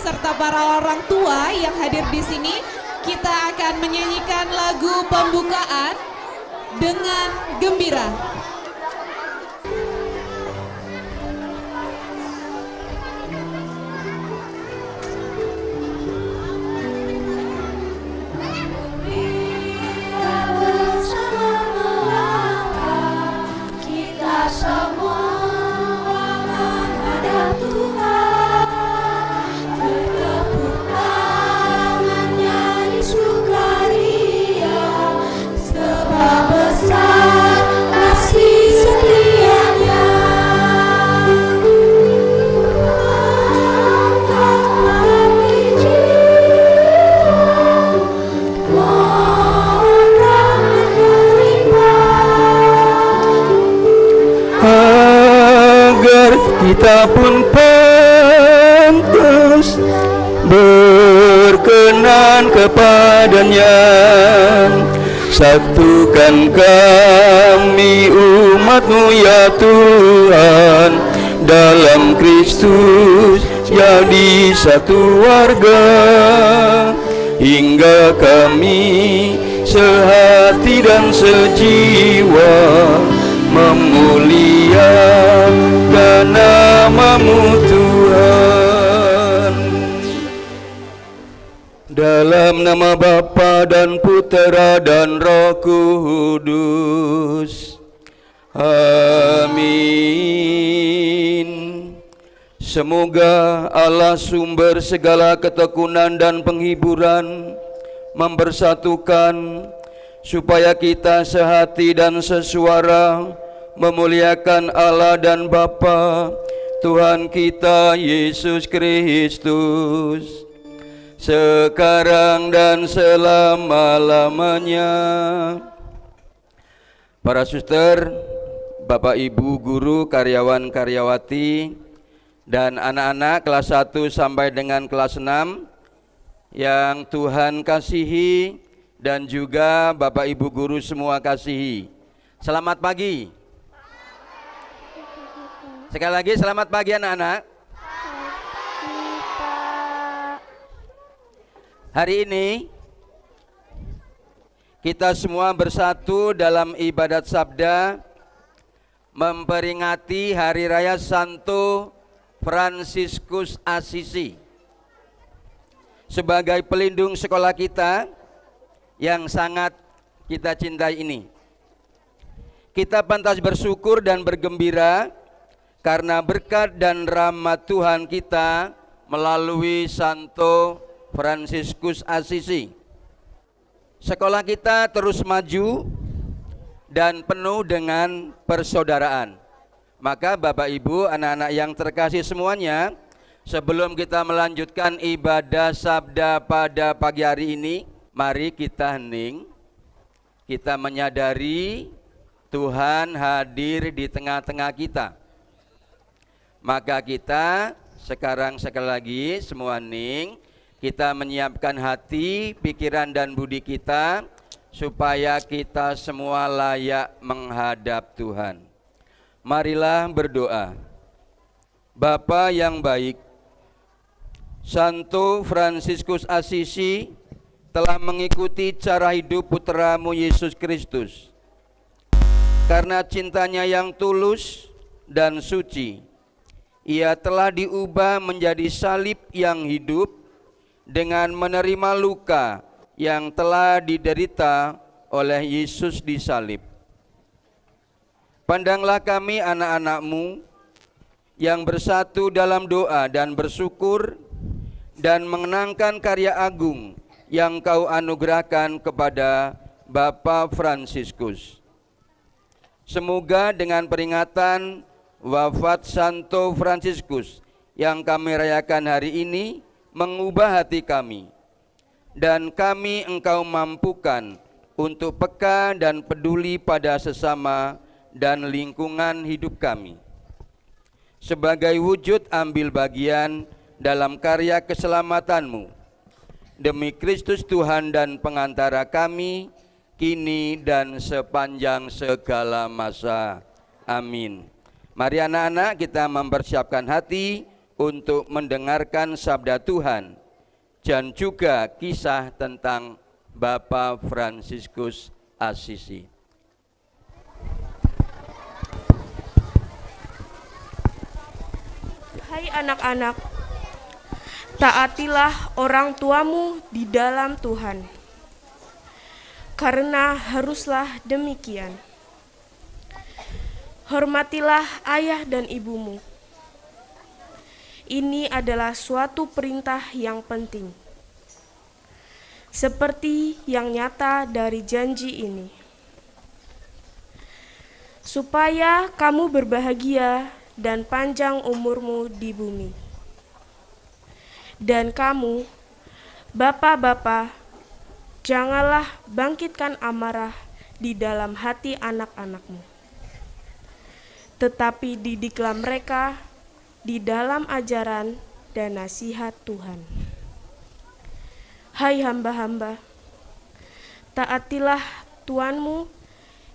serta para orang tua yang hadir di sini, kita akan menyanyikan lagu pembukaan dengan gembira. Kita pun pantas berkenan kepadanya. Satukan kami umat-Mu ya Tuhan, dalam Kristus jadi satu warga, hingga kami sehati dan sejiwa memuliakan nama-Mu Tuhan. Dalam nama Bapa dan Putera dan Roh Kudus. Amin. Semoga Allah sumber segala ketekunan dan penghiburan mempersatukan supaya kita sehati dan sesuara memuliakan Allah dan Bapa Tuhan kita Yesus Kristus, sekarang dan selama-lamanya. Para suster, Bapak Ibu guru, karyawan karyawati, dan anak-anak kelas 1 sampai dengan kelas 6 yang Tuhan kasihi, dan juga Bapak Ibu guru semua kasihi. Selamat pagi. Sekali lagi selamat pagi anak-anak. Hari ini kita semua bersatu dalam ibadat sabda memperingati Hari Raya Santo Fransiskus Assisi. Sebagai pelindung sekolah kita yang sangat kita cintai ini, kita pantas bersyukur dan bergembira karena berkat dan rahmat Tuhan kita melalui Santo Fransiskus Assisi. Sekolah kita terus maju dan penuh dengan persaudaraan. Maka Bapak Ibu, anak-anak yang terkasih semuanya, sebelum kita melanjutkan ibadah sabda pada pagi hari ini, mari kita hening, kita menyadari Tuhan hadir di tengah-tengah kita. Maka kita sekarang sekali lagi semua hening, kita menyiapkan hati, pikiran dan budi kita supaya kita semua layak menghadap Tuhan. Marilah berdoa. Bapa yang baik, Santo Fransiskus Assisi telah mengikuti cara hidup putra-Mu Yesus Kristus. Karena cintanya yang tulus dan suci, Ia telah diubah menjadi salib yang hidup dengan menerima luka yang telah diderita oleh Yesus di salib. Pandanglah kami anak-anak-Mu yang bersatu dalam doa dan bersyukur dan mengenangkan karya agung yang Kau anugerahkan kepada Bapa Fransiskus. Semoga dengan peringatan wafat Santo Fransiskus yang kami rayakan hari ini mengubah hati kami, dan kami Engkau mampukan untuk peka dan peduli pada sesama dan lingkungan hidup kami. Sebagai wujud ambil bagian dalam karya keselamatan-Mu, demi Kristus Tuhan dan pengantara kami, kini dan sepanjang segala masa. Amin. Mari anak-anak kita mempersiapkan hati untuk mendengarkan sabda Tuhan dan juga kisah tentang Bapak Fransiskus Assisi. Hai anak-anak, taatilah orang tuamu di dalam Tuhan, karena haruslah demikian. Hormatilah ayah dan ibumu. Ini adalah suatu perintah yang penting, seperti yang nyata dari janji ini, supaya kamu berbahagia dan panjang umurmu di bumi. Dan kamu, bapak-bapak, janganlah bangkitkan amarah di dalam hati anak-anakmu, tetapi didiklah mereka di dalam ajaran dan nasihat Tuhan. Hai hamba-hamba, taatilah Tuanmu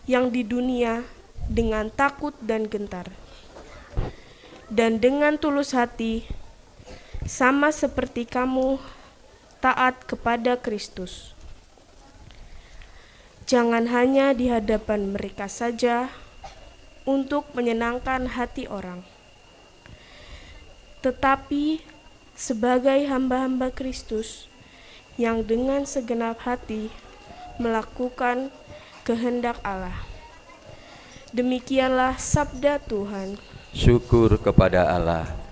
yang di dunia dengan takut dan gentar, dan dengan tulus hati, sama seperti kamu taat kepada Kristus. Jangan hanya di hadapan mereka saja untuk menyenangkan hati orang, tetapi sebagai hamba-hamba Kristus yang dengan segenap hati melakukan kehendak Allah. Demikianlah sabda Tuhan. Syukur kepada Allah.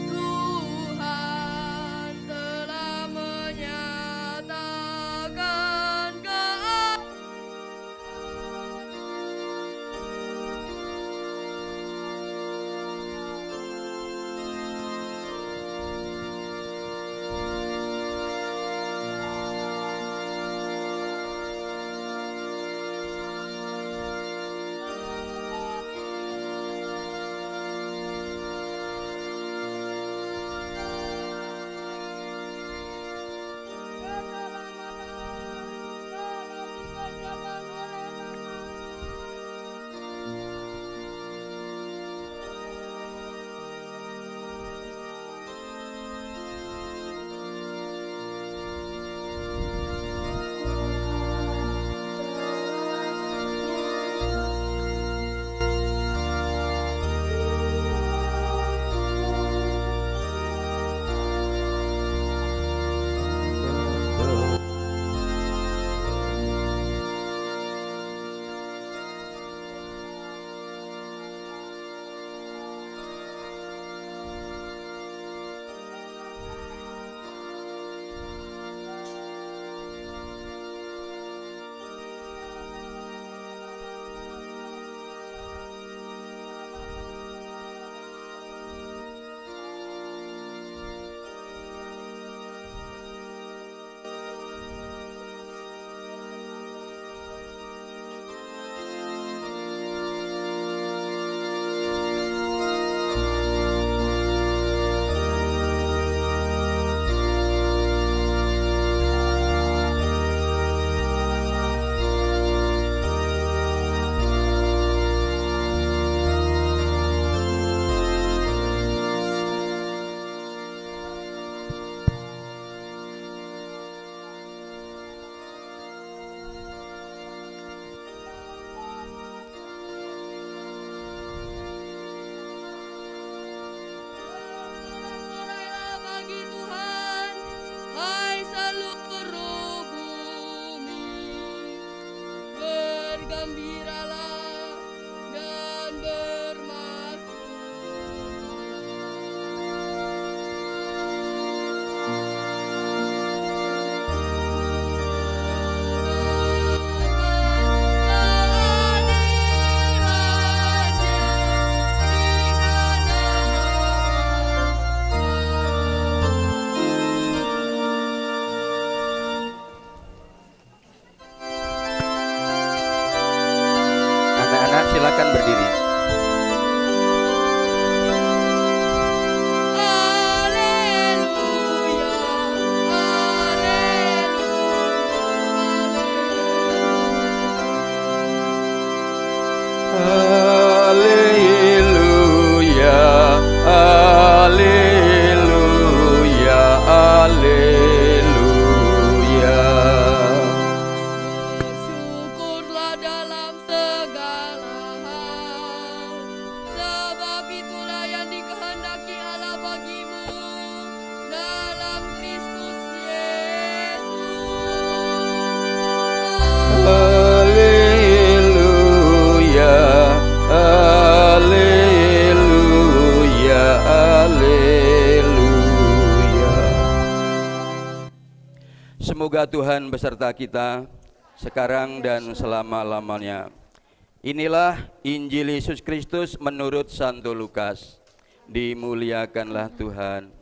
Tuhan telah menyatakan berdiri. Haleluya, haleluya, haleluya. Syukurlah dalam segala hal, sebab itulah yang dikehendaki Allah bagimu dalam Kristus Yesus. Haleluya, haleluya, haleluya. Semoga Tuhan beserta kita sekarang dan selama-lamanya. Inilah Injil Yesus Kristus menurut Santo Lukas. Dimuliakanlah Tuhan.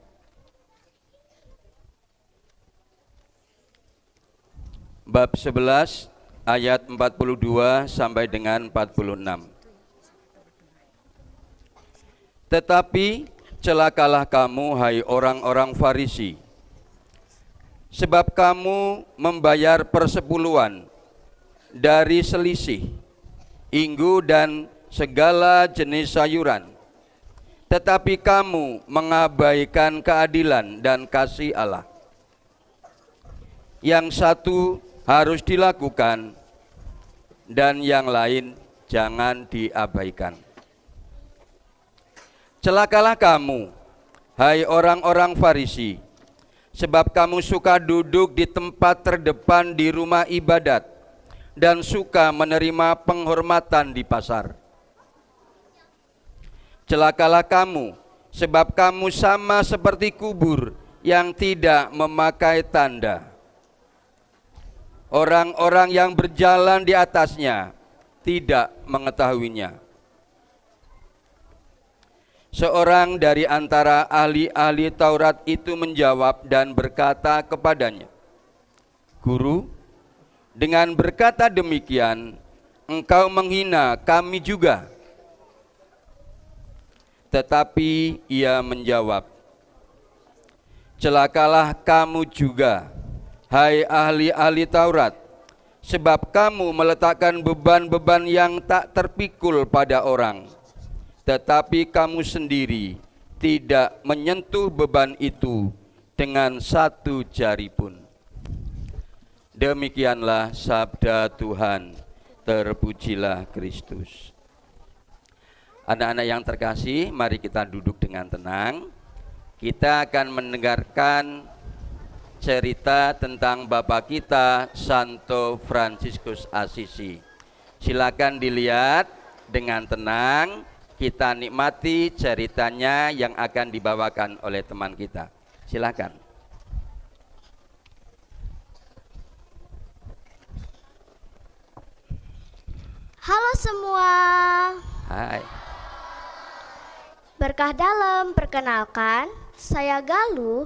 Bab 11 ayat 42 sampai dengan 46. Tetapi celakalah kamu, hai orang-orang Farisi, sebab kamu membayar persepuluhan dari selisih, inggu dan segala jenis sayuran, tetapi kamu mengabaikan keadilan dan kasih Allah. Yang satu harus dilakukan dan yang lain jangan diabaikan. Celakalah kamu, hai orang-orang Farisi, sebab kamu suka duduk di tempat terdepan di rumah ibadat dan suka menerima penghormatan di pasar. Celakalah kamu, sebab kamu sama seperti kubur yang tidak memakai tanda. Orang-orang yang berjalan di atasnya tidak mengetahuinya. Seorang dari antara ahli-ahli Taurat itu menjawab dan berkata kepadanya, "Guru, dengan berkata demikian, engkau menghina kami juga." Tetapi ia menjawab, "Celakalah kamu juga, hai ahli-ahli Taurat, sebab kamu meletakkan beban-beban yang tak terpikul pada orang, tetapi kamu sendiri tidak menyentuh beban itu dengan satu jari pun." Demikianlah sabda Tuhan. Terpujilah Kristus. Anak-anak yang terkasih, mari kita duduk dengan tenang. Kita akan mendengarkan cerita tentang Bapak kita Santo Fransiskus Assisi. Silakan dilihat dengan tenang. Kita nikmati ceritanya yang akan dibawakan oleh teman kita. Silakan. Halo semua. Hai. Berkah dalam, perkenalkan, saya Galuh.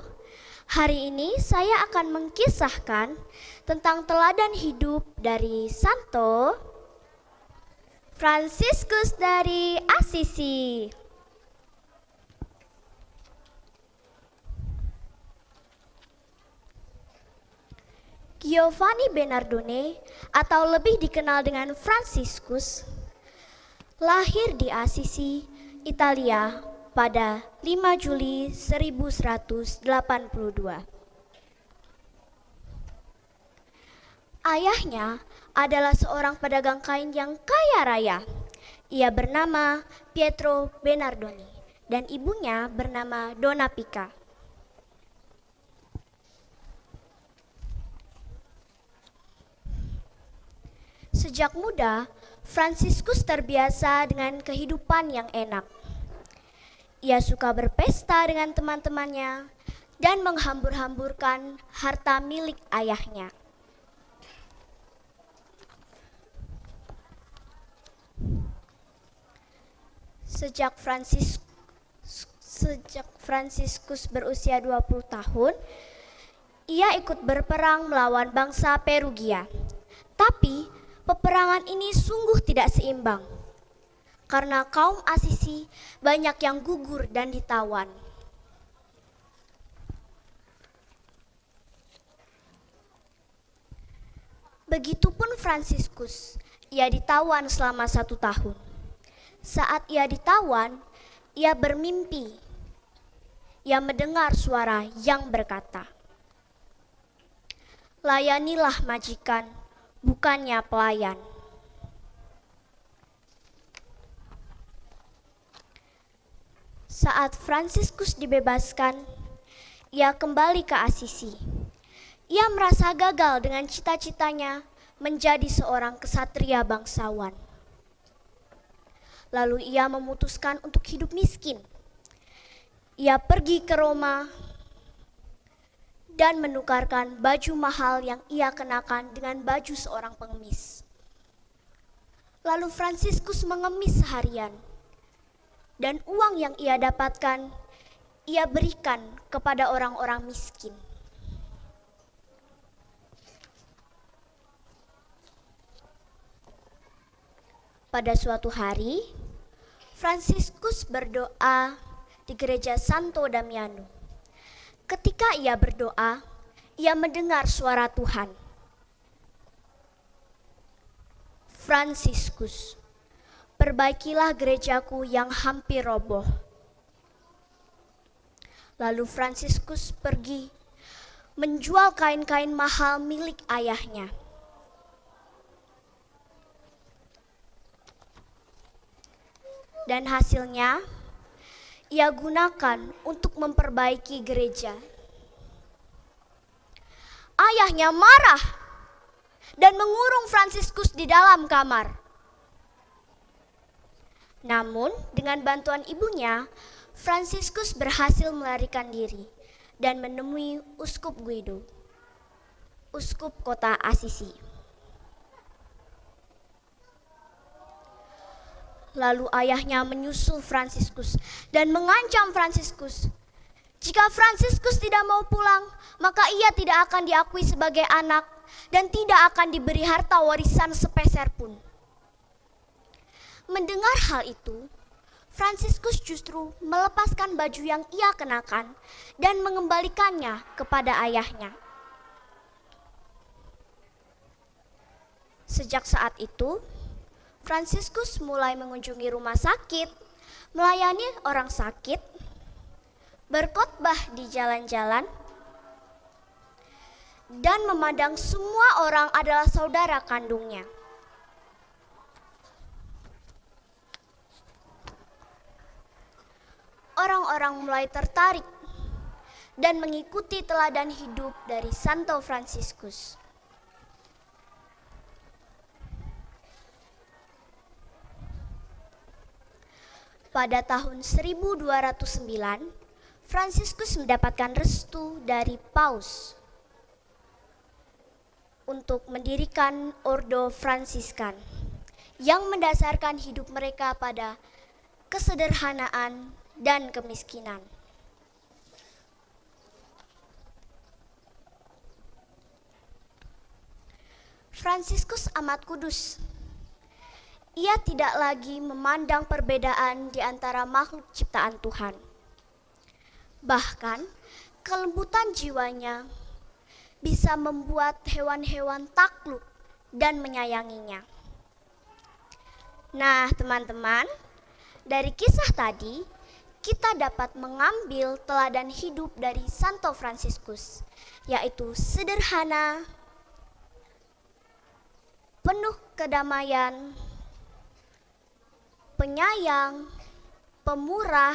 Hari ini saya akan mengkisahkan tentang teladan hidup dari Santo Fransiskus dari Assisi. Giovanni Bernardone atau lebih dikenal dengan Fransiskus lahir di Assisi, Italia pada 5 Juli 1182. Ayahnya adalah seorang pedagang kain yang kaya raya. Ia bernama Pietro Bernardone dan ibunya bernama Donna Pica. Sejak muda, Fransiskus terbiasa dengan kehidupan yang enak. Ia suka berpesta dengan teman-temannya dan menghambur-hamburkan harta milik ayahnya. Sejak Fransiskus berusia 20 tahun, ia ikut berperang melawan bangsa Perugia. Tapi peperangan ini sungguh tidak seimbang. karena kaum Asisi banyak yang gugur dan ditawan. Begitupun Fransiskus, ia ditawan selama 1 tahun. Saat ia ditawan, ia bermimpi. Ia mendengar suara yang berkata, "Layanilah majikan, bukannya pelayan." Saat Fransiskus dibebaskan, ia kembali ke Asisi. Ia merasa gagal dengan cita-citanya menjadi seorang kesatria bangsawan. Lalu ia memutuskan untuk hidup miskin. Ia pergi ke Roma dan menukarkan baju mahal yang ia kenakan dengan baju seorang pengemis. Lalu Fransiskus mengemis seharian, dan uang yang ia dapatkan ia berikan kepada orang-orang miskin. Pada suatu hari, Fransiskus berdoa di gereja Santo Damiano. Ketika ia berdoa, ia mendengar suara Tuhan. "Fransiskus, perbaikilah gerejaku yang hampir roboh." Lalu Fransiskus pergi menjual kain-kain mahal milik ayahnya. Dan hasilnya, ia gunakan untuk memperbaiki gereja. Ayahnya marah dan mengurung Fransiskus di dalam kamar. Namun, dengan bantuan ibunya, Fransiskus berhasil melarikan diri dan menemui Uskup Guido, uskup kota Asisi. Lalu ayahnya menyusul Fransiskus dan mengancam Fransiskus. Jika Fransiskus tidak mau pulang, maka ia tidak akan diakui sebagai anak dan tidak akan diberi harta warisan sepeser pun. Mendengar hal itu, Fransiskus justru melepaskan baju yang ia kenakan dan mengembalikannya kepada ayahnya. Sejak saat itu, Fransiskus mulai mengunjungi rumah sakit, melayani orang sakit, berkhotbah di jalan-jalan, dan memandang semua orang adalah saudara kandungnya. Orang-orang mulai tertarik dan mengikuti teladan hidup dari Santo Fransiskus. Pada tahun 1209, Fransiskus mendapatkan restu dari Paus untuk mendirikan Ordo Fransiskan yang mendasarkan hidup mereka pada kesederhanaan dan kemiskinan. Fransiskus amat kudus. Ia tidak lagi memandang perbedaan di antara makhluk ciptaan Tuhan. Bahkan, kelembutan jiwanya bisa membuat hewan-hewan takluk dan menyayanginya. Nah, teman-teman, dari kisah tadi, kita dapat mengambil teladan hidup dari Santo Fransiskus, yaitu sederhana, penuh kedamaian, penyayang, pemurah,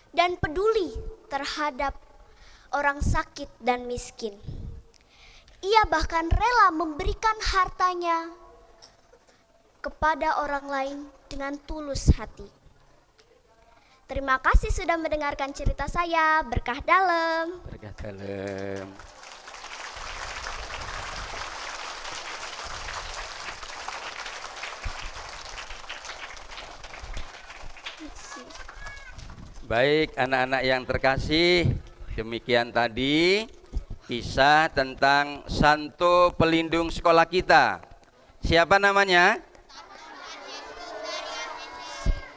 dan peduli terhadap orang sakit dan miskin. Ia bahkan rela memberikan hartanya kepada orang lain dengan tulus hati. Terima kasih sudah mendengarkan cerita saya. Berkah dalam. Berkah dalam. Baik, anak-anak yang terkasih, demikian tadi kisah tentang Santo pelindung sekolah kita. Siapa namanya?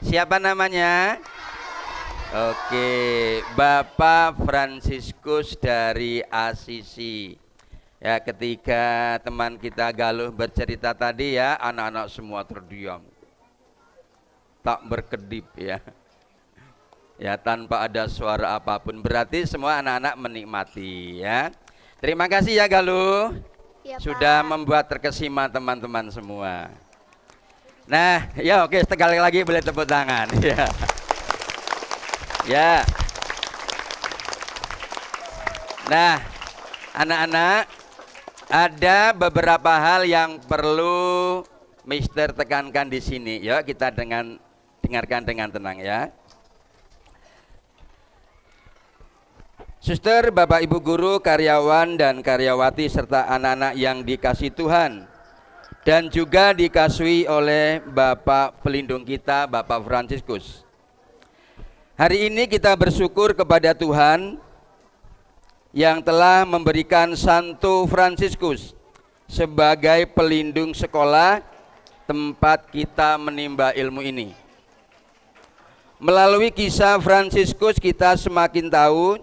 Siapa namanya? Oke, Bapak Fransiskus dari Asisi. Ya, ketika teman kita Galuh bercerita tadi ya, anak-anak semua terdiam. Tak berkedip ya. Ya, tanpa ada suara apapun. Berarti semua anak-anak menikmati ya. Terima kasih ya Galuh. Ya, Sudah Pak. membuat terkesima teman-teman semua. Nah, ya oke, sekali lagi boleh tepuk tangan. Ya. Ya. Nah, anak-anak, ada beberapa hal yang perlu Mister tekankan di sini. Ya, kita dengarkan dengan tenang ya. Suster, Bapak Ibu guru, karyawan dan karyawati serta anak-anak yang dikasihi Tuhan dan juga dikasihi oleh Bapak pelindung kita, Bapak Fransiskus. Hari ini kita bersyukur kepada Tuhan yang telah memberikan Santo Fransiskus sebagai pelindung sekolah tempat kita menimba ilmu ini. Melalui kisah Fransiskus kita semakin tahu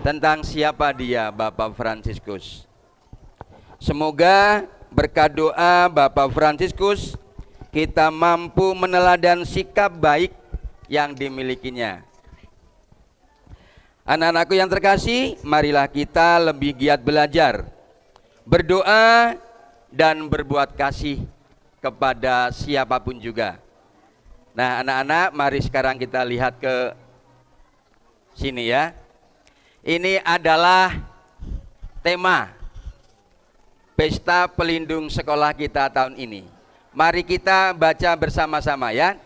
tentang siapa dia, Bapak Fransiskus. Semoga berkat doa Bapak Fransiskus kita mampu meneladan sikap baik yang dimilikinya. Anak-anakku yang terkasih, marilah kita lebih giat belajar, berdoa dan berbuat kasih kepada siapapun juga. Nah, anak-anak, mari sekarang kita lihat ke sini ya. Ini adalah tema Pesta Pelindung Sekolah kita tahun ini. Mari kita baca bersama-sama ya.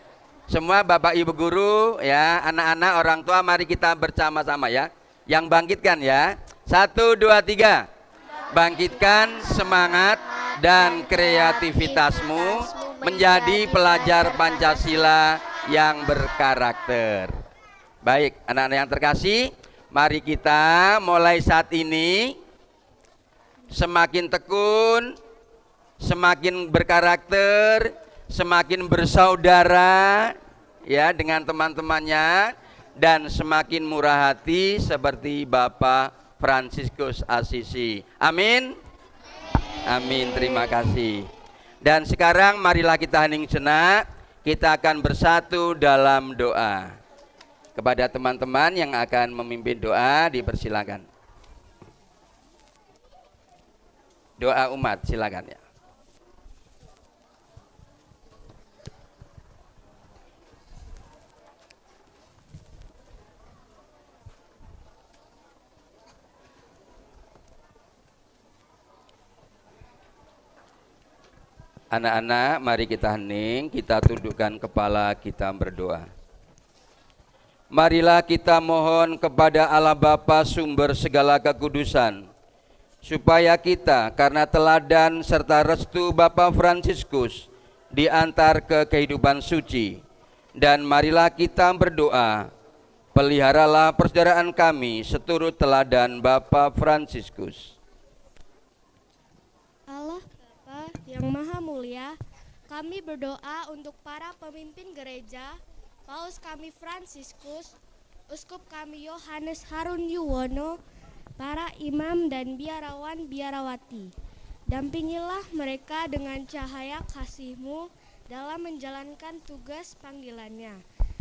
Semua Bapak Ibu guru ya, anak-anak, orang tua, mari kita bersama-sama ya. Yang bangkitkan ya. 1, 2, 3. Bangkitkan semangat dan kreativitasmu menjadi pelajar Pancasila yang berkarakter. Baik, anak-anak yang terkasih, mari kita mulai saat ini semakin tekun, semakin berkarakter, semakin bersaudara ya dengan teman-temannya, dan semakin murah hati seperti Bapak Fransiskus Asisi. Amin. Amin, terima kasih. Dan sekarang marilah kita hening sejenak, kita akan bersatu dalam doa. Kepada teman-teman yang akan memimpin doa, dipersilakan. Doa umat, silakan ya. Anak-anak, mari kita hening, kita tundukkan kepala, kita berdoa. Marilah kita mohon kepada Allah Bapa sumber segala kekudusan, supaya kita karena teladan serta restu Bapak Fransiskus diantar ke kehidupan suci. Dan marilah kita berdoa, peliharalah persaudaraan kami seturut teladan Bapak Fransiskus. Allah Bapa yang Maha Mulia, kami berdoa untuk para pemimpin gereja, Paus kami Fransiskus, Uskup kami Yohanes Harun Yuwono, para imam dan biarawan-biarawati. Dampingilah mereka dengan cahaya kasih-Mu dalam menjalankan tugas panggilannya.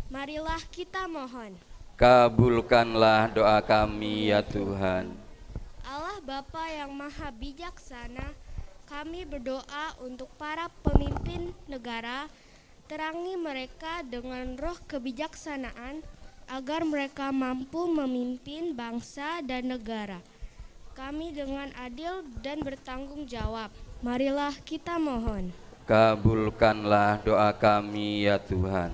Marilah kita mohon. Kabulkanlah doa kami ya Tuhan. Allah Bapa yang Maha Bijaksana, kami berdoa untuk para pemimpin negara, terangi mereka dengan roh kebijaksanaan, agar mereka mampu memimpin bangsa dan negara. Kami dengan adil dan bertanggung jawab. Marilah kita mohon. Kabulkanlah doa kami ya Tuhan.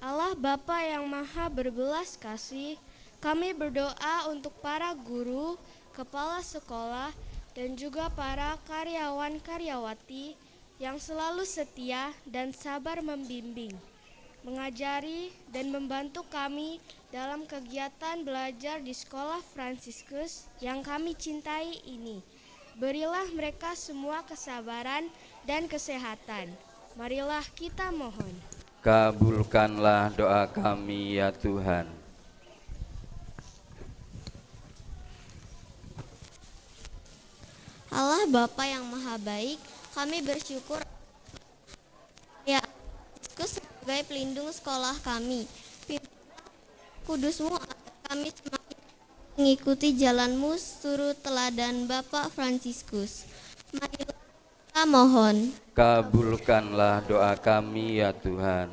Allah Bapa yang Maha Berbelas Kasih, kami berdoa untuk para guru, kepala sekolah, dan juga para karyawan-karyawati yang selalu setia dan sabar membimbing, mengajari dan membantu kami dalam kegiatan belajar di sekolah Fransiskus yang kami cintai ini. Berilah mereka semua kesabaran dan kesehatan. Marilah kita mohon. Kabulkanlah doa kami ya Tuhan. Allah Bapa yang Maha Baik, kami bersyukur ya Kristus sebagai pelindung sekolah kami. Pimpinlah kudusmu agar kami semakin mengikuti jalanmu turut teladan Bapak Fransiskus. Marilah kita mohon. Kabulkanlah doa kami ya Tuhan.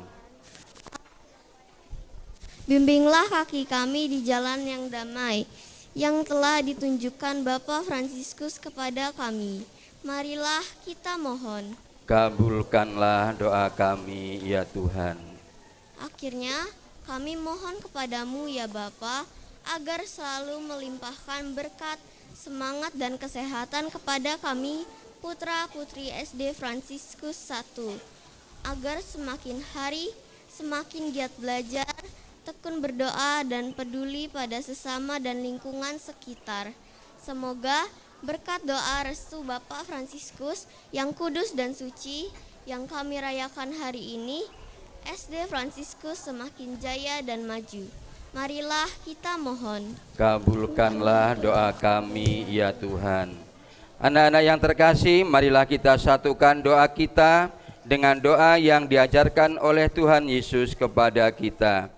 Bimbinglah kaki kami di jalan yang damai, yang telah ditunjukkan Bapak Fransiskus kepada kami. Marilah kita mohon. Kabulkanlah doa kami ya Tuhan. Akhirnya, kami mohon kepadamu ya Bapa, agar selalu melimpahkan berkat, semangat dan kesehatan kepada kami, putra-putri SD Fransiskus 1, agar semakin hari semakin giat belajar, tekun berdoa dan peduli pada sesama dan lingkungan sekitar. Semoga berkat doa restu Bapak Fransiskus yang kudus dan suci yang kami rayakan hari ini, SD Fransiskus semakin jaya dan maju. Marilah kita mohon. Kabulkanlah doa kami ya Tuhan. Anak-anak yang terkasih, marilah kita satukan doa kita dengan doa yang diajarkan oleh Tuhan Yesus kepada kita.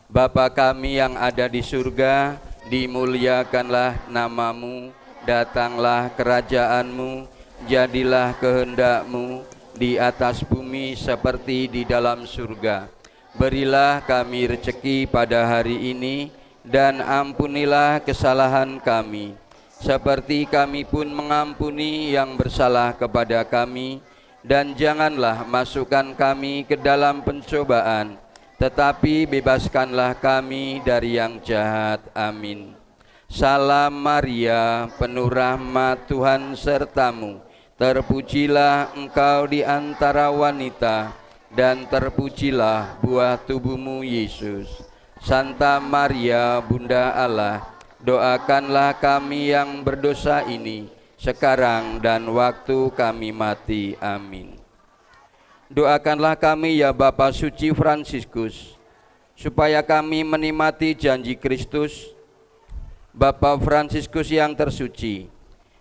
Bapa kami yang ada di surga, dimuliakanlah namamu, datanglah kerajaanmu, jadilah kehendak-mu di atas bumi seperti di dalam surga. Berilah kami rezeki pada hari ini, dan ampunilah kesalahan kami, seperti kami pun mengampuni yang bersalah kepada kami. Dan janganlah masukkan kami ke dalam pencobaan, tetapi bebaskanlah kami dari yang jahat. Amin. Salam Maria, penuh rahmat, Tuhan sertamu. Terpujilah engkau di antara wanita, dan terpujilah buah tubuhmu Yesus. Santa Maria, Bunda Allah, doakanlah kami yang berdosa ini, sekarang dan waktu kami mati. Amin. Doakanlah kami ya Bapa Suci Fransiskus, supaya kami menikmati janji Kristus. Bapa Fransiskus yang tersuci,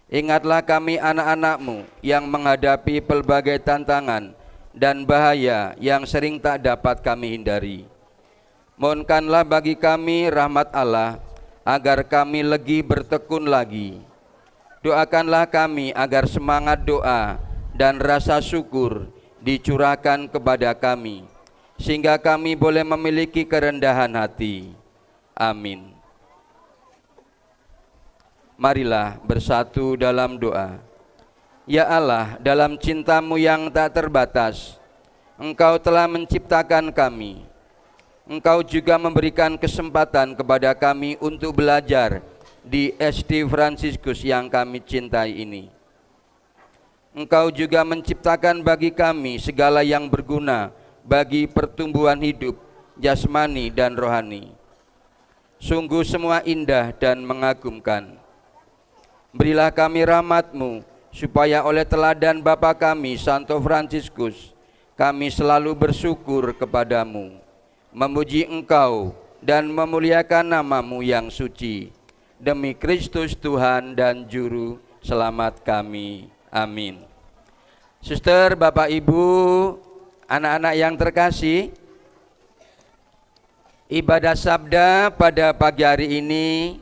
ingatlah kami anak-anakmu yang menghadapi pelbagai tantangan dan bahaya yang sering tak dapat kami hindari. Mohonkanlah bagi kami rahmat Allah, agar kami lebih bertekun lagi. Doakanlah kami agar semangat doa dan rasa syukur dicurahkan kepada kami, sehingga kami boleh memiliki kerendahan hati. Amin. Marilah bersatu dalam doa. Ya Allah, dalam cinta-Mu yang tak terbatas, Engkau telah menciptakan kami. Engkau juga memberikan kesempatan kepada kami untuk belajar di SD Fransiskus yang kami cintai ini. Engkau juga menciptakan bagi kami segala yang berguna bagi pertumbuhan hidup jasmani dan rohani. Sungguh semua indah dan mengagumkan. Berilah kami rahmat-Mu, supaya oleh teladan Bapa kami, Santo Fransiskus, kami selalu bersyukur kepadamu, memuji Engkau dan memuliakan nama-Mu yang suci. Demi Kristus Tuhan dan Juru Selamat kami. Amin. Suster, Bapak, Ibu, anak-anak yang terkasih, ibadah sabda pada pagi hari ini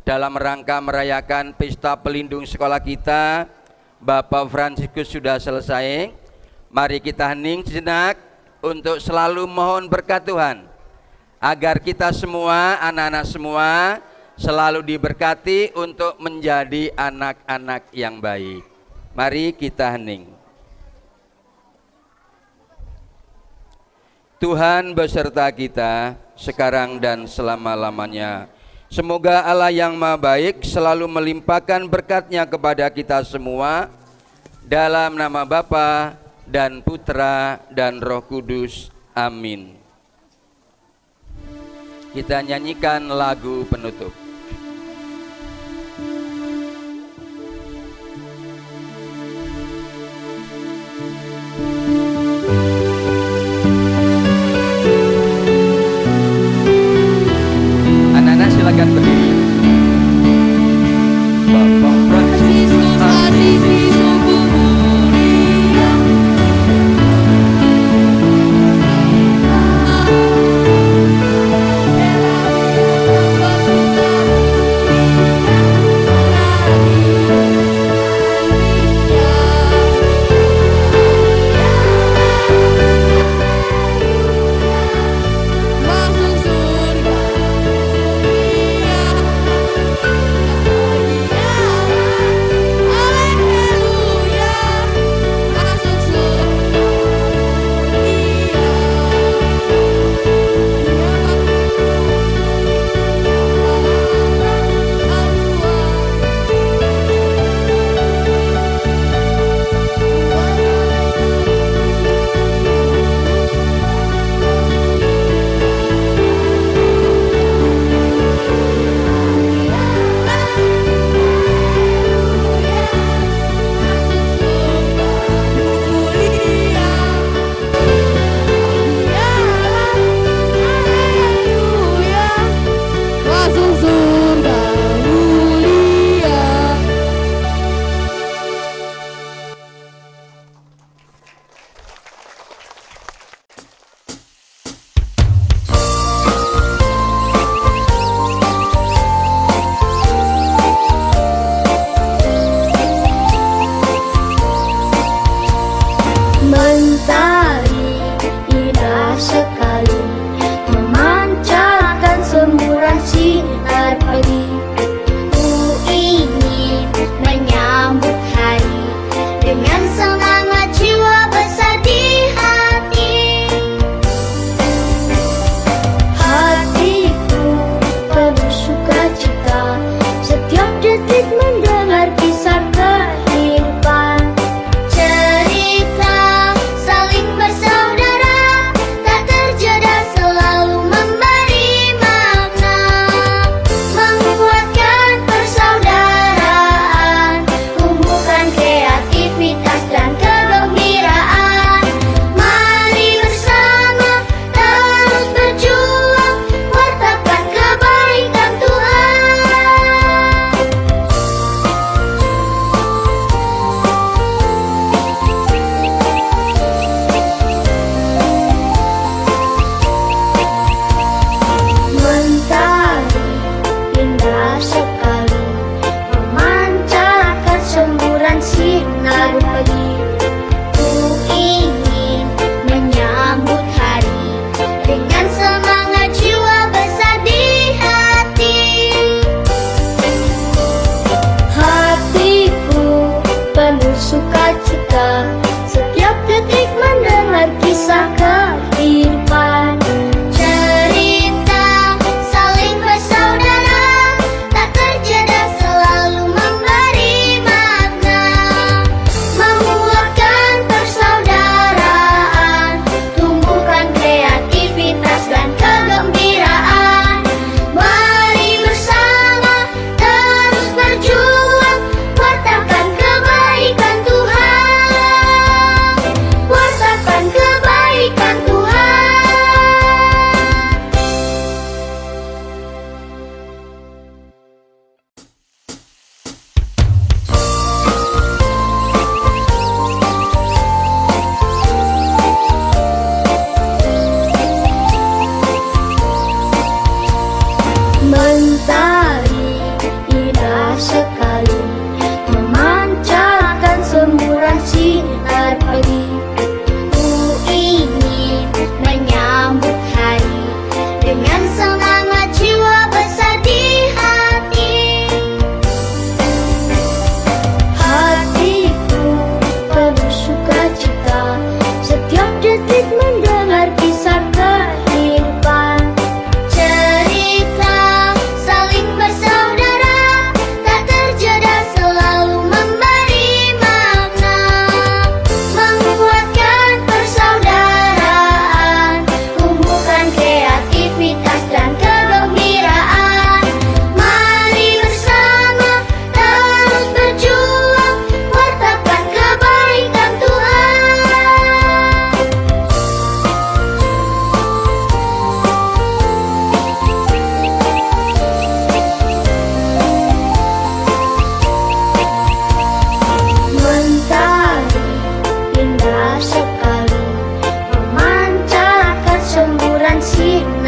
dalam rangka merayakan pesta pelindung sekolah kita, Bapak Fransiskus sudah selesai. Mari kita hening sejenak untuk selalu mohon berkat Tuhan, agar kita semua, anak-anak semua, selalu diberkati untuk menjadi anak-anak yang baik. Mari kita hening. Tuhan beserta kita sekarang dan selama-lamanya. Semoga Allah yang Maha Baik selalu melimpahkan berkat-Nya kepada kita semua, dalam nama Bapa dan Putra dan Roh Kudus. Amin. Kita nyanyikan lagu penutup.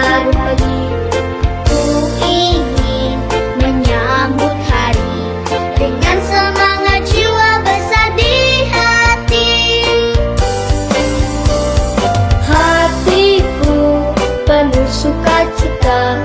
larut pagi. Ku ingin menyambut hari dengan semangat jiwa besar di hati. Hatiku penuh sukacita,